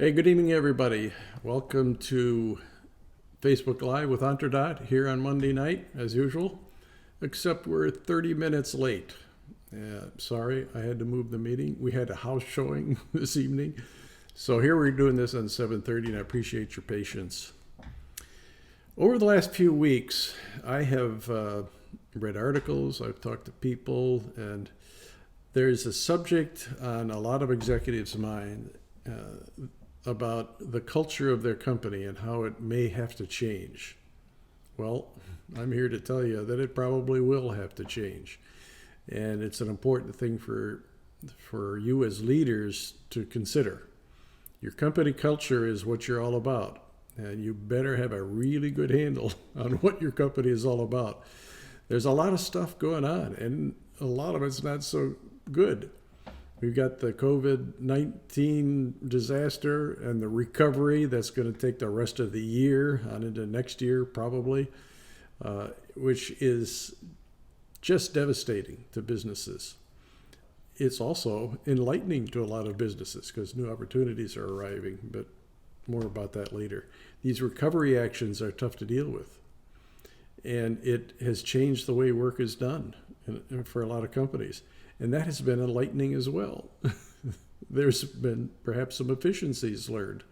Hey, good evening, everybody. Welcome to Facebook Live with EntreDot here on Monday night, as usual, except we're 30 minutes late. Sorry, I had to move the meeting. We had a house showing this evening. So here we're doing this on 7:30, and I appreciate your patience. Over the last few weeks, I have read articles, I've talked to people, and there's a subject on a lot of executives' mind about the culture of their company and how it may have to change. Well, I'm here to tell you that it probably will have to change. And it's an important thing for you as leaders to consider. Your company culture is what you're all about. And you better have a really good handle on what your company is all about. There's a lot of stuff going on, and a lot of it's not so good. We've got the COVID-19 disaster and the recovery that's going to take the rest of the year on into next year probably, which is just devastating to businesses. It's also enlightening to a lot of businesses because new opportunities are arriving, but more about that later. These recovery actions are tough to deal with, and it has changed the way work is done for a lot of companies. And that has been enlightening as well. There's been perhaps some efficiencies learned.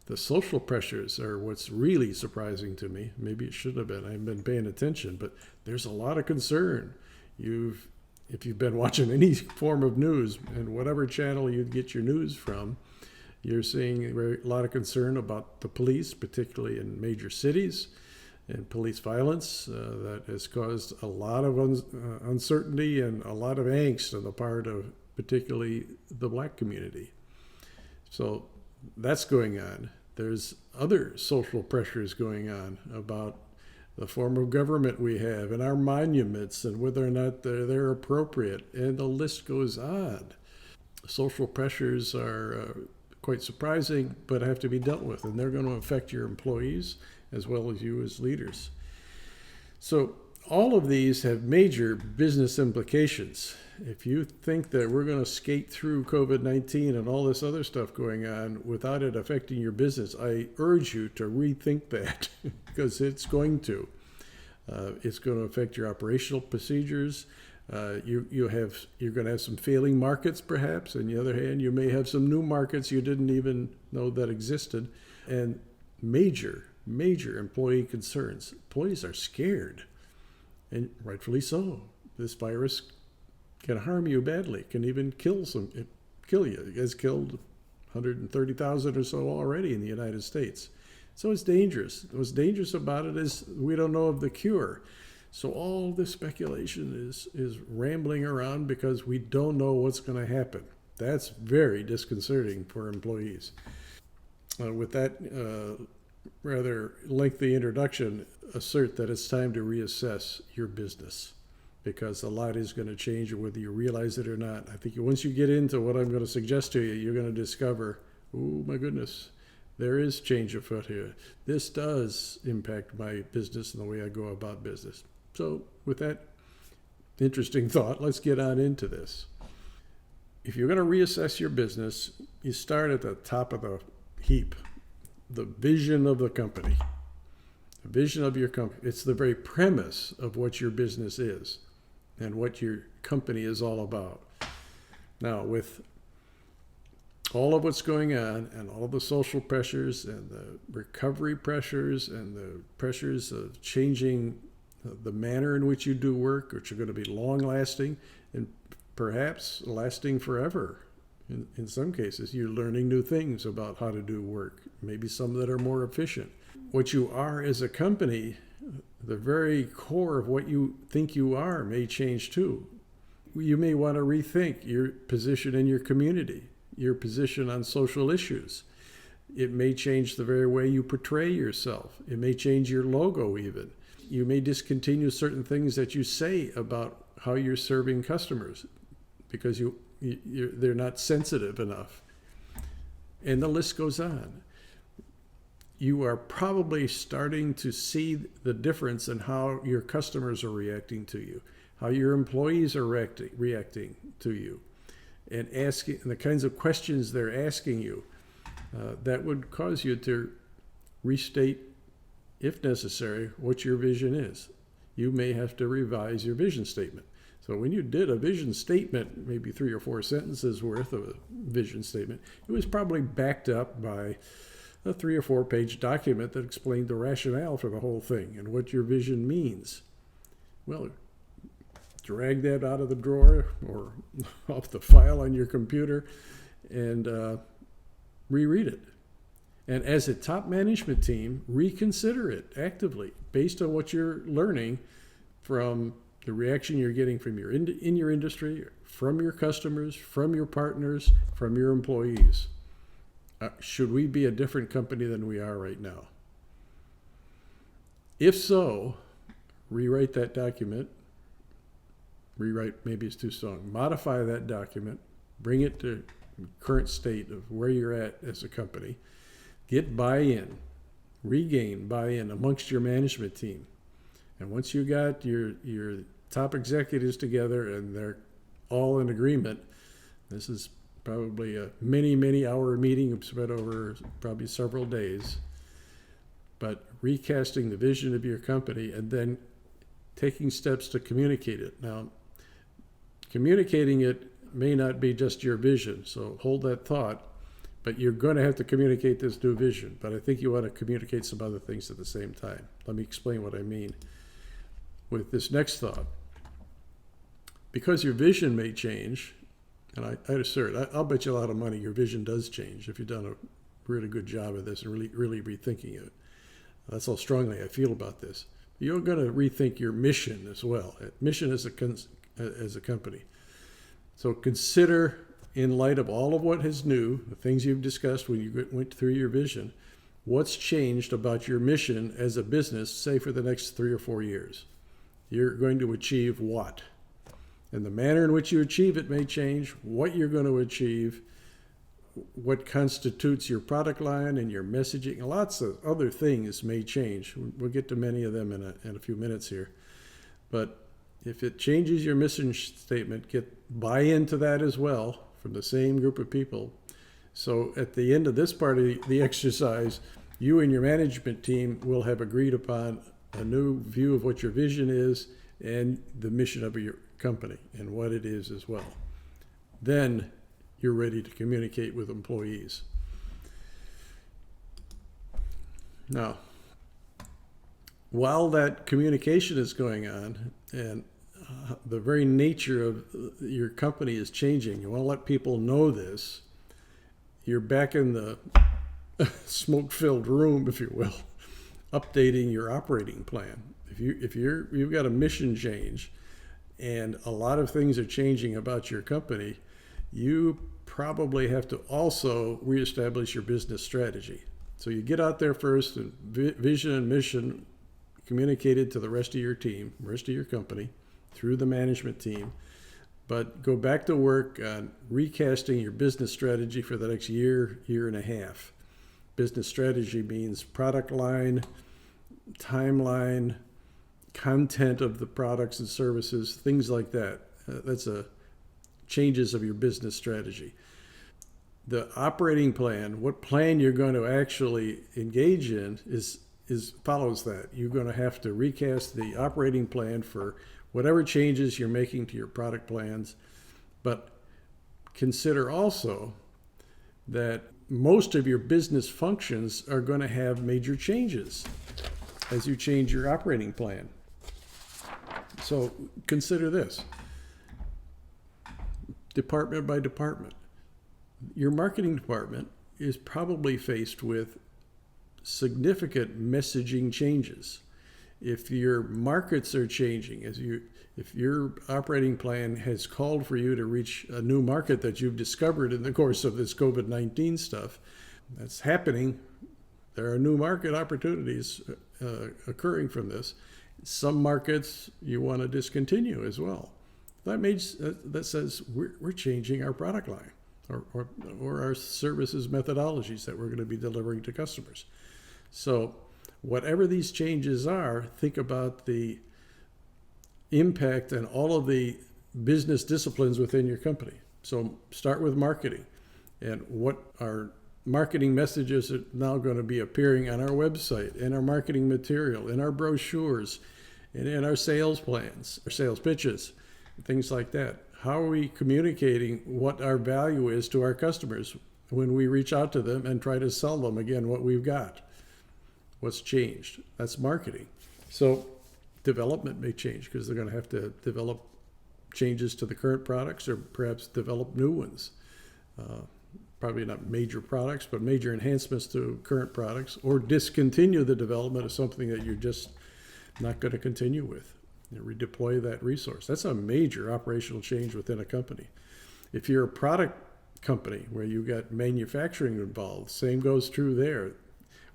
The social pressures are what's really surprising to me. Maybe it should have been. I haven't been paying attention, but there's a lot of concern. If you've been watching any form of news, and whatever channel you get your news from, you're seeing a lot of concern about the police, particularly in major cities, and police violence that has caused a lot of uncertainty and a lot of angst on the part of particularly the black community. So that's going on. There's other social pressures going on about the form of government we have and our monuments and whether or not they're appropriate, and the list goes on. Social pressures are quite surprising, but have to be dealt with, and they're going to affect your employees as well as you as leaders. So all of these have major business implications. If you think that we're going to skate through COVID-19 and all this other stuff going on without it affecting your business, I urge you to rethink that because it's going to. It's going to affect your operational procedures. You're going to have some failing markets perhaps. On the other hand, you may have some new markets you didn't even know that existed, and major employee concerns. Employees are scared, and rightfully so. This virus can harm you badly, can even kill you. It has killed 130,000 or so already in the United States. So it's dangerous. What's dangerous about it is we don't know of the cure. So all this speculation is rambling around because we don't know what's going to happen. That's very disconcerting for employees. With that rather lengthy introduction, assert that it's time to reassess your business because a lot is going to change whether you realize it or not. I think once you get into what I'm going to suggest to you, you're going to discover, oh my goodness, there is change afoot here. This does impact my business and the way I go about business. So with that interesting thought, let's get on into this. If you're going to reassess your business, you start at the top of the heap. The vision of the company, the vision of your company. It's the very premise of what your business is and what your company is all about. Now, with all of what's going on and all the social pressures and the recovery pressures and the pressures of changing the manner in which you do work, which are going to be long-lasting and perhaps lasting forever. In some cases, you're learning new things about how to do work, maybe some that are more efficient. What you are as a company, the very core of what you think you are may change too. You may want to rethink your position in your community, your position on social issues. It may change the very way you portray yourself. It may change your logo even. You may discontinue certain things that you say about how you're serving customers because they're not sensitive enough. And the list goes on. You are probably starting to see the difference in how your customers are reacting to you, how your employees are reacting to you, and asking the kinds of questions they're asking you. that would cause you to restate, if necessary, what your vision is. You may have to revise your vision statement. So when you did a vision statement, maybe 3 or 4 sentences worth of a vision statement, it was probably backed up by a 3 or 4 page document that explained the rationale for the whole thing and what your vision means. Well, drag that out of the drawer or off the file on your computer and reread it. And as a top management team, reconsider it actively based on what you're learning from the reaction you're getting from in your industry, from your customers, from your partners, from your employees. Should we be a different company than we are right now? If so, rewrite that document. Rewrite, maybe it's too strong. Modify that document. Bring it to current state of where you're at as a company. Get buy-in. Regain buy-in amongst your management team. And once you got your top executives together and they're all in agreement, this is probably a many hour meeting spread over probably several days, but recasting the vision of your company and then taking steps to communicate it. Now, communicating it may not be just your vision, so hold that thought, but you're going to have to communicate this new vision. But I think you want to communicate some other things at the same time. Let me explain what I mean with this next thought. Because your vision may change, and I assert, I'll bet you a lot of money your vision does change if you've done a really good job of this and really rethinking it. That's how strongly I feel about this. You're going to rethink your mission as well. Mission as a company. So consider, in light of all of what is new, the things you've discussed when you went through your vision, what's changed about your mission as a business, say for the next 3 or 4 years. You're going to achieve what? And the manner in which you achieve it may change, what you're going to achieve, what constitutes your product line and your messaging. Lots of other things may change. We'll get to many of them in a few minutes here. But if it changes your mission statement, get buy-in to that as well from the same group of people. So at the end of this part of the exercise, you and your management team will have agreed upon a new view of what your vision is and the mission of your company and what it is as well. Then you're ready to communicate with employees. Now, while that communication is going on and the very nature of your company is changing, you want to let people know this, you're back in the smoke-filled room, if you will, updating your operating plan. If you've got a mission change and a lot of things are changing about your company, you probably have to also reestablish your business strategy. So you get out there first and vision and mission communicated to the rest of your team, rest of your company, through the management team, but go back to work on recasting your business strategy for the next year and a half. Business strategy means product line, timeline, content of the products and services, things like that. That's changes of your business strategy. The operating plan, what plan you're going to actually engage in is follows that. You're going to have to recast the operating plan for whatever changes you're making to your product plans, but consider also that most of your business functions are going to have major changes as you change your operating plan. So consider this, department by department. Your marketing department is probably faced with significant messaging changes. If your markets are changing, if your operating plan has called for you to reach a new market that you've discovered in the course of this COVID-19 stuff, that's happening. There are new market opportunities occurring from this. Some markets you want to discontinue as well. That says we're changing our product line or our services methodologies that we're going to be delivering to customers. So whatever these changes are, think about the impact and all of the business disciplines within your company. So start with marketing and what are marketing messages are now going to be appearing on our website, in our marketing material, in our brochures, and in our sales plans, our sales pitches, things like that. How are we communicating what our value is to our customers when we reach out to them and try to sell them again what we've got? What's changed? That's marketing. So development may change because they're going to have to develop changes to the current products or perhaps develop new ones. Probably not major products, but major enhancements to current products, or discontinue the development of something that you're just not going to continue with. Redeploy that resource. That's a major operational change within a company. If you're a product company where you've got manufacturing involved, same goes true there.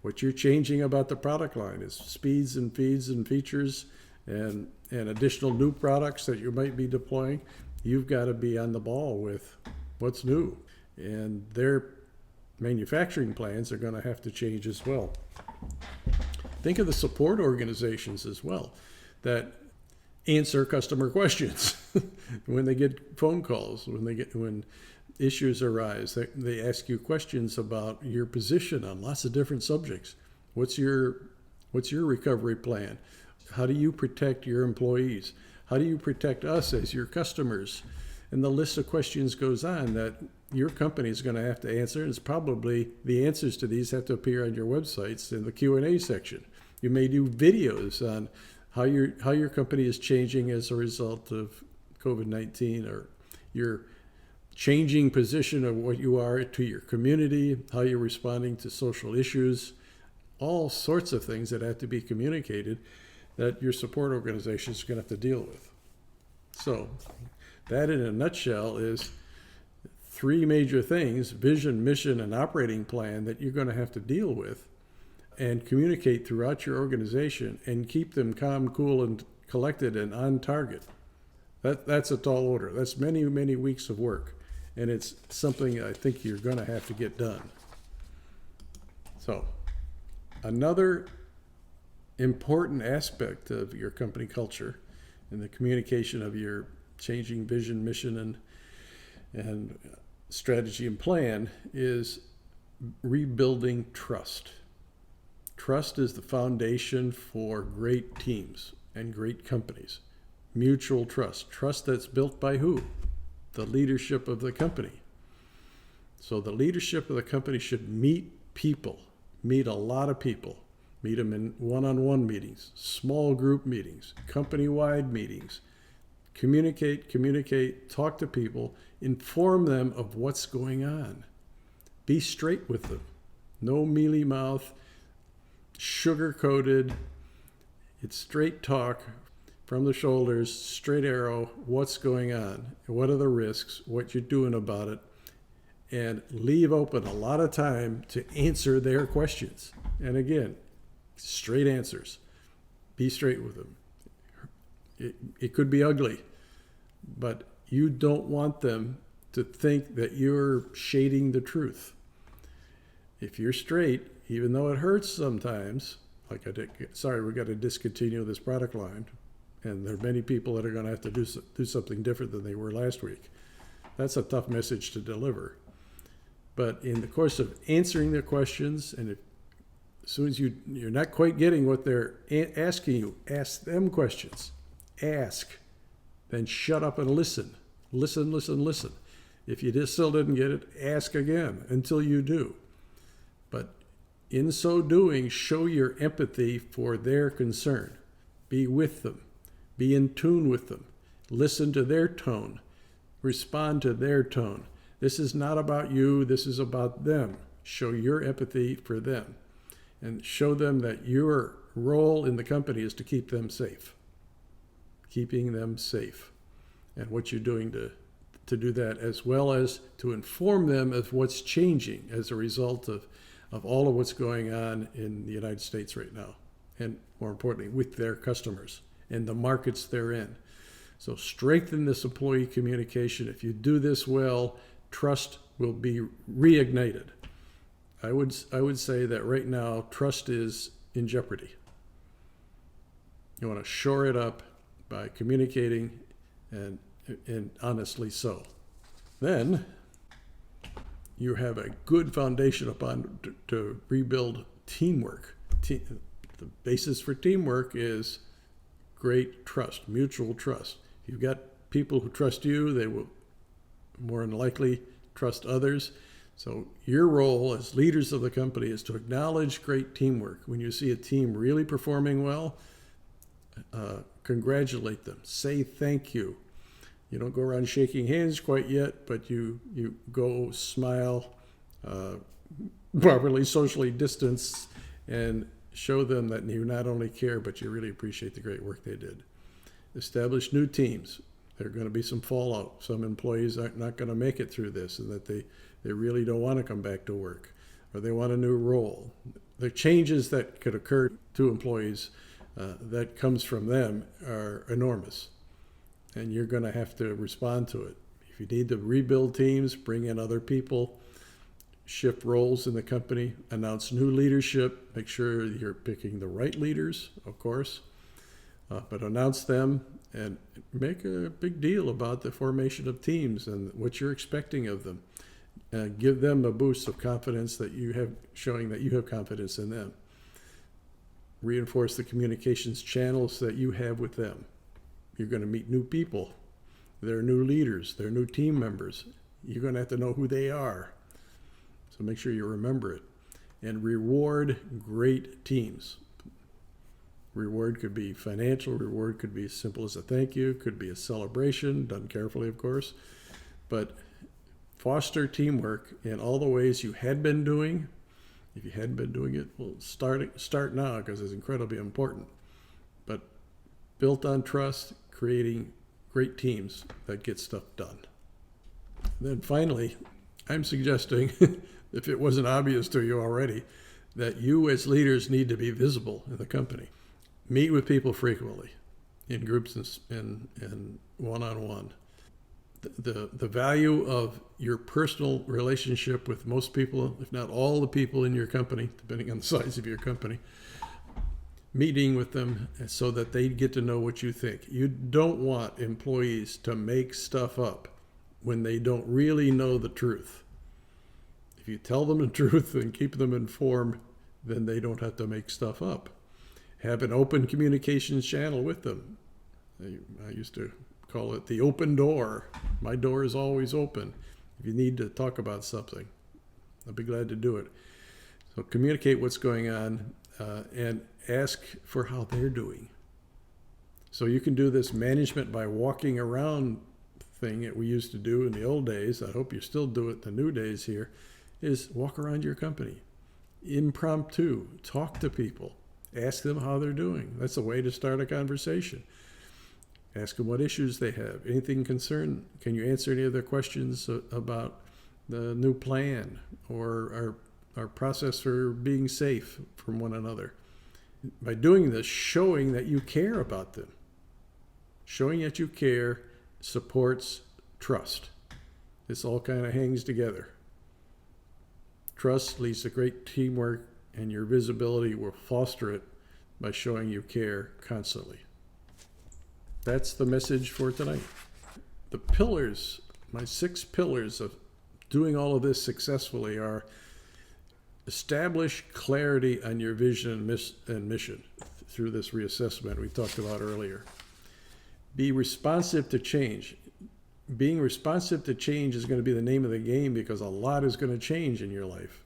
What you're changing about the product line is speeds and feeds and features and additional new products that you might be deploying. You've got to be on the ball with what's new. And their manufacturing plans are going to have to change as well. Think of the support organizations as well that answer customer questions when they get phone calls, when issues arise. They ask you questions about your position on lots of different subjects. What's your recovery plan? How do you protect your employees? How do you protect us as your customers? And the list of questions goes on that your company is going to have to answer. And it's probably the answers to these have to appear on your websites in the Q&A section. You may do videos on how your company is changing as a result of COVID-19, or your changing position of what you are to your community, how you're responding to social issues, all sorts of things that have to be communicated that your support organization is going to have to deal with. So that in a nutshell is 3 major things: vision, mission, and operating plan that you're going to have to deal with and communicate throughout your organization and keep them calm, cool, and collected and on target. That's a tall order. That's many, many weeks of work. And it's something I think you're going to have to get done. So another important aspect of your company culture and the communication of your changing vision, mission, and strategy and plan is rebuilding trust. Trust is the foundation for great teams and great companies. Mutual trust. Trust that's built by who? The leadership of the company. So the leadership of the company should meet people, meet a lot of people, meet them in one-on-one meetings, small group meetings, company-wide meetings. Communicate, talk to people, inform them of what's going on. Be straight with them. No mealy mouth, sugar-coated. It's straight talk from the shoulders, straight arrow, what's going on, what are the risks, what you're doing about it, and leave open a lot of time to answer their questions. And again, straight answers. Be straight with them. It could be ugly, but you don't want them to think that you're shading the truth. If you're straight, even though it hurts sometimes, like we got to discontinue this product line, and there are many people that are going to have to do something different than they were last week. That's a tough message to deliver. But in the course of answering their questions, and as soon as you're not quite getting what they're asking you, ask them questions. Ask. Then shut up and listen. Listen. If you just still didn't get it, ask again until you do. But in so doing, show your empathy for their concern. Be with them. Be in tune with them. Listen to their tone. Respond to their tone. This is not about you. This is about them. Show your empathy for them. And show them that your role in the company is to keep them safe. Keeping them safe. And what you're doing to do that, as well as to inform them of what's changing as a result of all of what's going on in the United States right now. And more importantly, with their customers and the markets they're in. So strengthen this employee communication. If you do this well, trust will be reignited. I would say that right now, trust is in jeopardy. You want to shore it up by communicating and honestly so. Then you have a good foundation upon to rebuild teamwork. The basis for teamwork is great trust, mutual trust. If you've got people who trust you, they will more than likely trust others. So your role as leaders of the company is to acknowledge great teamwork. When you see a team really performing well, congratulate them. Say thank you. You don't go around shaking hands quite yet, but you go smile, properly socially distance, and show them that you not only care, but you really appreciate the great work they did. Establish new teams. There are going to be some fallout. Some employees are not going to make it through this, and that they really don't want to come back to work, or they want a new role. The changes that could occur to employees that comes from them are enormous, and you're going to have to respond to it. If you need to rebuild teams, bring in other people, shift roles in the company, announce new leadership, make sure you're picking the right leaders, of course, but announce them and make a big deal about the formation of teams and what you're expecting of them. Give them a boost of confidence that you have, showing that you have confidence in them. Reinforce the communications channels that you have with them. You're going to meet new people. They're new leaders. They're new team members. You're going to have to know who they are. So make sure you remember it. And reward great teams. Reward could be financial. Reward could be as simple as a thank you. Could be a celebration, done carefully, of course. But foster teamwork in all the ways you had been doing. If you hadn't been doing it, well, start now, because it's incredibly important. But built on trust, creating great teams that get stuff done. Then finally, I'm suggesting, if it wasn't obvious to you already, that you as leaders need to be visible in the company. Meet with people frequently, in groups and one-on-one. The value of your personal relationship with most people, if not all the people in your company, depending on the size of your company, meeting with them so that they get to know what you think. You don't want employees to make stuff up when they don't really know the truth. If you tell them the truth and keep them informed, then they don't have to make stuff up. Have an open communications channel with them. I used to call it the open door. My door is always open. If you need to talk about something, I'll be glad to do it. So communicate what's going on and ask for how they're doing. So you can do this management by walking around thing that we used to do in the old days. I hope you still do it the new days here, is walk around your company. Impromptu, talk to people. Ask them how they're doing. That's a way to start a conversation. Ask them what issues they have. Anything concern? Can you answer any of their questions about the new plan or our process for being safe from one another? By doing this, showing that you care about them. Showing that you care supports trust. This all kind of hangs together. Trust leads to great teamwork, and your visibility will foster it by showing you care constantly. That's the message for tonight. The pillars, my 6 pillars of doing all of this successfully are: establish clarity on your vision and mission through this reassessment we talked about earlier. Be responsive to change. Being responsive to change is going to be the name of the game, because a lot is going to change in your life,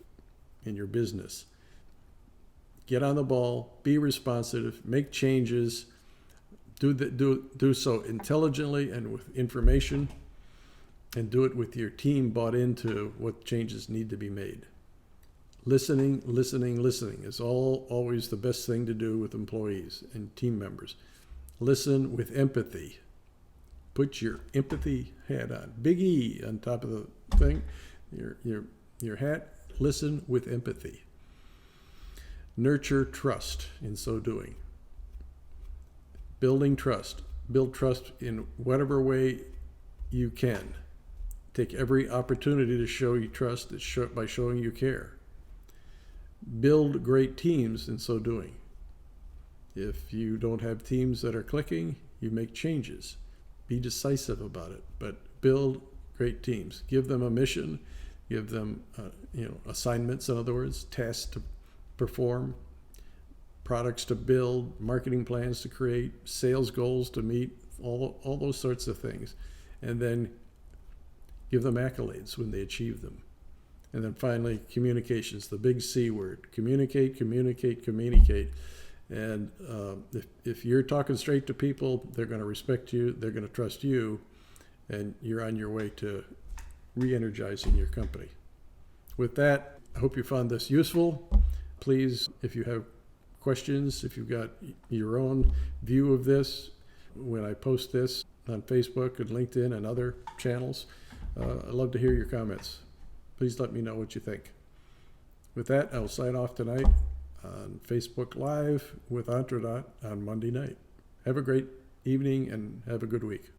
in your business. Get on the ball, be responsive, make changes, do so intelligently and with information, and do it with your team bought into what changes need to be made. Listening is always the best thing to do with employees and team members. Listen with empathy. Put your empathy hat on. Big E on top of the thing, your hat. Listen with empathy. Nurture trust in so doing. Building trust. Build trust in whatever way you can. Take every opportunity to show you trust by showing you care. Build great teams in so doing. If you don't have teams that are clicking, you make changes. Be decisive about it, but build great teams. Give them a mission. give them, assignments, in other words, tasks to perform, products to build, marketing plans to create, sales goals to meet, all those sorts of things. And then give them accolades when they achieve them. And then finally, communications, the big C word. Communicate, communicate, communicate. And if you're talking straight to people, they're going to respect you, they're going to trust you, and you're on your way to re-energizing your company. With that, I hope you found this useful. Please, if you have questions, if you've got your own view of this, when I post this on Facebook and LinkedIn and other channels, I'd love to hear your comments. Please let me know what you think. With that, I'll sign off tonight on Facebook Live with EntreDot on Monday night. Have a great evening and have a good week.